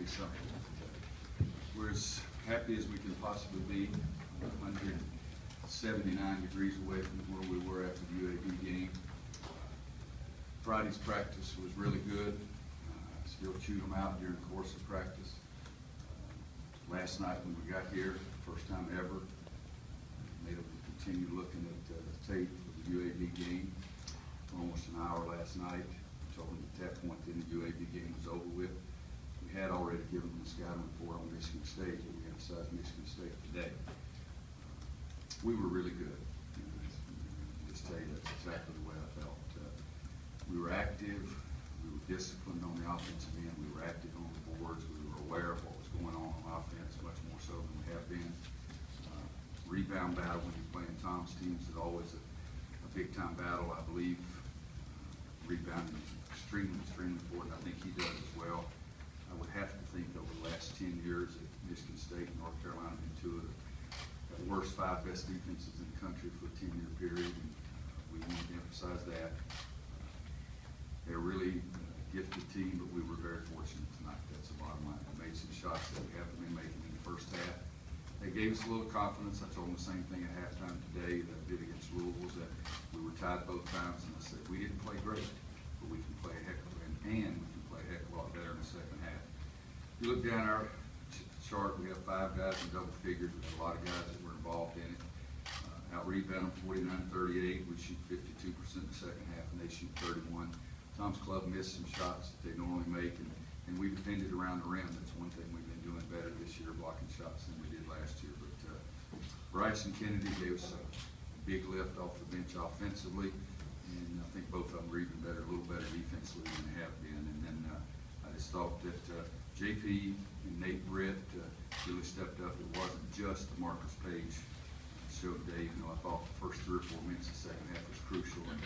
you something. We're as happy as we can possibly be. 179 degrees away from where we were after the UAB game. Friday's practice was really good. Still chewed them out during the course of practice. Last night when we got here, first time ever, made them continue looking at the tape for the UAB game for almost an hour last night. Told them at that point then the UAB game was over with. We had already given them a scouting report on Michigan State, but we emphasized Michigan State today. We were really good. Just tell you that's exactly the way I felt. We were active. We were disciplined on the offensive end. We were active on the boards. We were aware of what was going on offense, much more so than we have been. Rebound battle when you're playing Tom's teams is always a big-time battle, I believe. Rebounding is extremely important. I think he does as well. I would have to think over the last 10 years that Michigan State and North Carolina have been two of the worst 5 best defenses in the country for a 10-year period, and we wanted to emphasize that. They're really a gifted team, but we were very fortunate tonight. That's the bottom line. We made some shots that we haven't been making in the first half. They gave us a little confidence. I told them the same thing at halftime today that I did against Louisville, that we were tied both times, and I said, we didn't play great, but we can play a heck of a lot, and we can play a heck of a lot better in the second half. If you look down our chart, we have 5 guys in double figures. We have a lot of guys that were involved in it. Out-rebound them 49-38. We shoot 52% in the second half, and they shoot 31. Tom's club missed some shots that they normally make, and we defended around the rim. That's one thing we've been doing better this year, blocking shots, than we did last year. But Bryce and Kennedy gave us a big lift off the bench offensively, and I think both of them were even better, a little better defensively than they have been. And then I just thought that JP and Nate Britt really stepped up. It wasn't just the Marcus Page show today. You know, I thought the first 3 or 4 minutes of the second half was crucial. And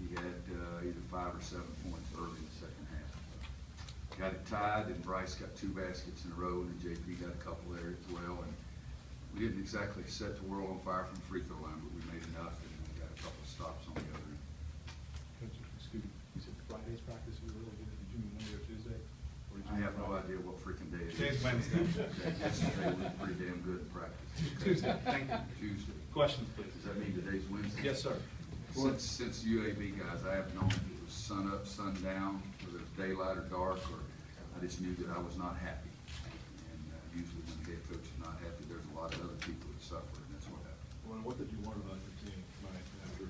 he had either 5 or 7 points early in the second half. Got it tied, and Bryce got 2 baskets in a row, and JP got a couple there as well. And we didn't exactly set the world on fire from the free throw line, but we made enough, and we got a couple of stops on the other end. Coach, excuse me, you said Friday's practice was really good. Did you mean Monday or Tuesday? Or did you I have no Friday? idea what freaking day it is. Today's Wednesday. Yesterday was pretty damn good in practice. Tuesday, thank you. Tuesday. Questions, please. Does that mean today's Wednesday? Yes, sir. Since UAB guys, I have known if it was sun up, sun down, whether it's daylight or dark, or I just knew that I was not happy. And usually when the head coach is not happy, there's a lot of other people that suffer, and that's what happened. Well, what did you learn about your team tonight after?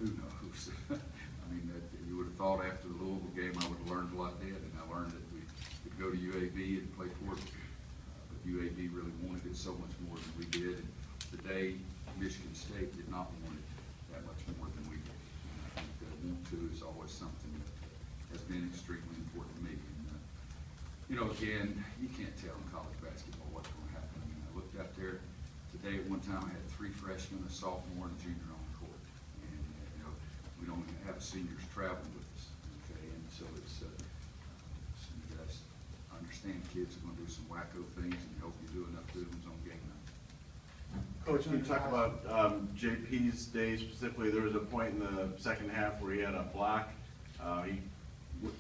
Who knows? I mean, you would have thought after the Louisville game I would have learned a lot then, and I learned that we could go to UAB and play Portland. But UAB really wanted it so much more than we did. And today, Michigan State did not want it that much more than we did. And I think that want to is always something that has been extremely important to me. And, you know, again, you can't tell in college basketball what's going to happen. I mean, I looked out there today at one time, I had 3 freshmen, a sophomore, and a junior on the court. And, you know, we don't even have seniors traveling with us, okay? And so it's, so you guys understand kids are going to do some wacko things, and you hope you do enough good ones on game night. Coach, can you talk about JP's day specifically? There was a point in the second half where he had a block. He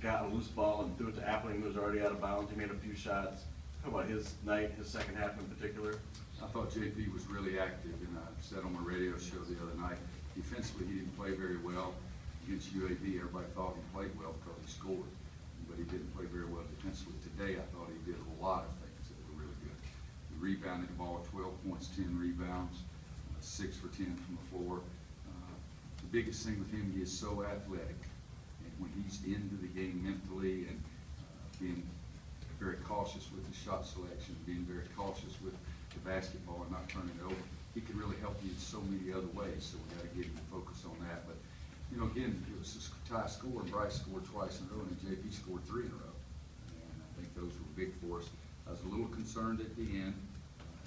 got a loose ball and threw it to Appling, who was already out of bounds. He made a few shots. Talk about his night, his second half in particular. I thought JP was really active, and I said on my radio show the other night, defensively he didn't play very well against UAB. Everybody thought he played well because he scored, but he didn't play very well defensively. Today I thought he did a lot of things that were really good. He rebounded the ball, 12 points, 10 rebounds, 6 for 10 from the floor. The biggest thing with him, he is so athletic, and when he's into the game mentally and being very cautious with his shot selection, being very cautious with the basketball and not turning it over, he can really help you in so many other ways. So we got to get him to focus on that. But you know, again, it was a tie score, and Bryce scored twice in a row, and JP scored 3 in a row. And I think those were big for us. I was a little concerned at the end.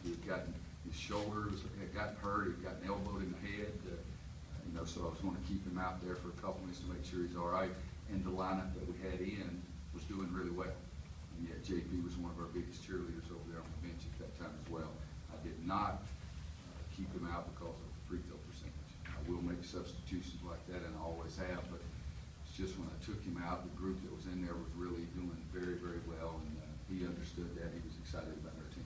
He had gotten his shoulders, had gotten hurt, he had gotten elbowed in the head. You know, so I was going to keep him out there for a couple minutes to make sure he's all right. And the lineup that we had in was doing really well. And yet JP was one of our biggest cheerleaders over there on the bench at that time as well. I did not keep him out because of free throw percentage. I will make substitutions like that, and I always have, but it's just when I took him out, the group that was in there was really doing very, very well, and he understood excited about our team.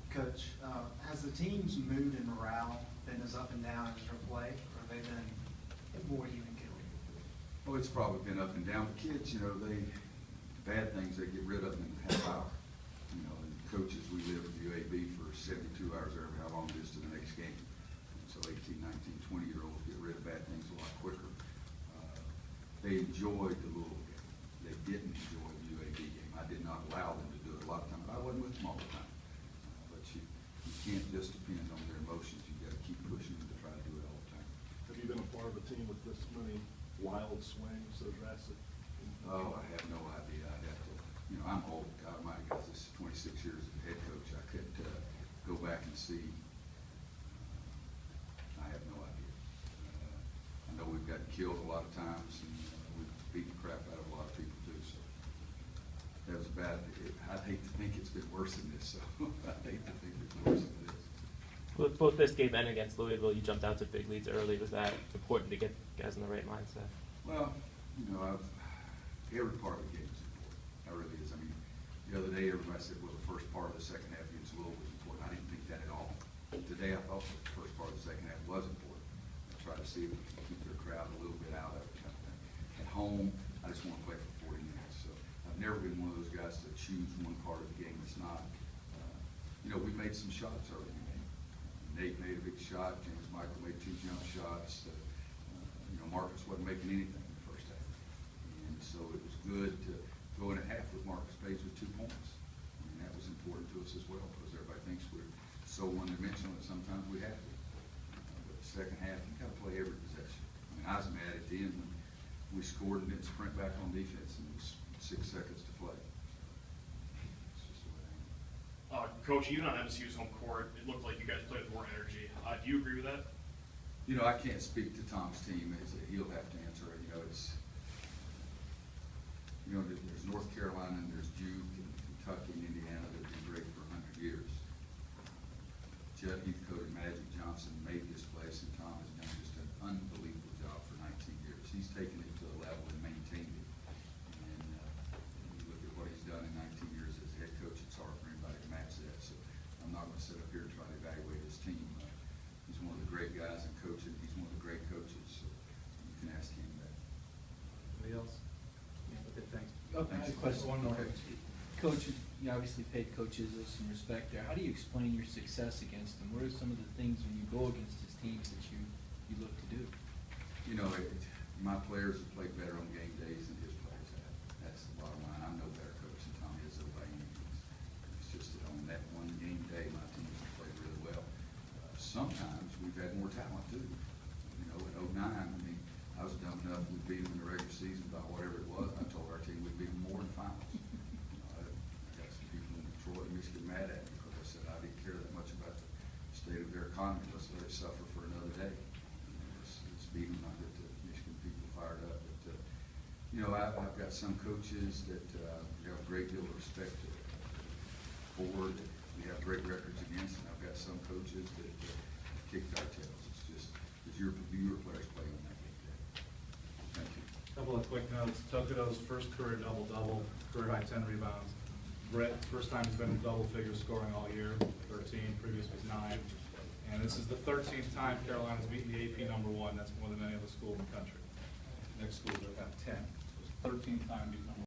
Coach, has the team's mood and morale been as up and down as their play, or have they been more even killed? Oh, it's probably been up and down. The kids, you know, bad things, they get rid of them in a half hour. You know, and coaches, we live at UAB for 72 hours, or how long it is to the next game. And so 18, 19, 20-year-olds get rid of bad things a lot quicker. They enjoyed the Louisville game. They didn't enjoy the UAB game. I did not allow them to do it a lot of times. I wasn't with them all the time. But you can't just depend on their emotions. You've got to keep pushing them to try to do it all the time. Have you been a part of a team with this many wild swings, so drastic? Oh, I have no idea. I'd have to, you know, I'm old. God almighty, guys, this is 26 years as a head coach. I couldn't go back and see. I have no idea. I know we've gotten killed a lot of times, and we've beaten crap out of a lot of people too. So that was bad. I'd hate to think it's been worse than this. So I'd hate to think it's worse than this. With both this game and against Louisville, you jumped out to big leads early. Was that important to get guys in the right mindset? Well, you know, every part of the game is important. It really is. I mean, the other day everybody said, well, the first part of the second half against Louisville was important. I didn't think that at all. Today I thought the first part of the second half was important. I try to see if we can keep their crowd a little bit out of it. Kind of thing. At home, I just want to play for 40 minutes. So I've never been one of those guys to choose one part of the game that's not. You know, we made some shots early in the game. Nate made a big shot. James Michael made 2 jump shots. You know, Marcus wasn't making anything in the first half. And so it was good to go in at half with Marcus Page with 2 points. And that was important to us as well, because everybody thinks we're so one-dimensional that sometimes we have to. But the second half, you got to play every possession. I mean, I was mad at the end when we scored and didn't sprint back on defense, and it was 6 seconds to play. It's just the way I am. Coach, even on MSU's home court, it looked like you guys played with more energy. Do you agree with that? You know, I can't speak to Tom's team. He'll have to answer it. You know, there's North Carolina and there's Duke and Kentucky and Indiana that have been great for 100 years. Judd Heathcote and Magic Johnson made this place, and Tom has done just an unbelievable job for 19 years. He's taken it to a level and maintained it. And you look at what he's done in 19 years as head coach, it's hard for anybody to match that. So I'm not going to sit up here and try to evaluate his team. He's one of the great guys in coaching. He's one of the great coaches. So you can ask him that. Anybody else? Okay, thanks. Oh, I have a question. One more. Okay. Coach, you obviously paid coaches some respect there. How do you explain your success against them? What are some of the things when you go against his teams that you look to do? You know, my players have played better on game days than his players have. That's the bottom line. I'm no better coach than Tom Izzo by any means. It's just that on that one game day, my teams have played really well. Sometimes we've had more talent too. You know, in 09, I mean, I was dumb enough, we beat them in the regular season by whatever it was. I told our team we'd beat them more in finals. You know, I got some people in Detroit and Michigan mad at me because I said I didn't care that much about the state of their economy. Let's let it suffer for another day. You know, let's beat them, not get the Michigan people fired up. But, you know, I've got some coaches that we have a great deal of respect for, that we have great records against, and I've got some coaches that kicked our tails. It's just, because your players play on that game day. Thank you. Couple of quick notes. Tokudo's first career double-double, career high 10 rebounds. Brett, first time he's been in double figure scoring all year, 13, previous was 9. And this is the 13th time Carolina's beaten the AP #1. That's more than any other school in the country. Next schools are about 10. So it's 13th time beating #1.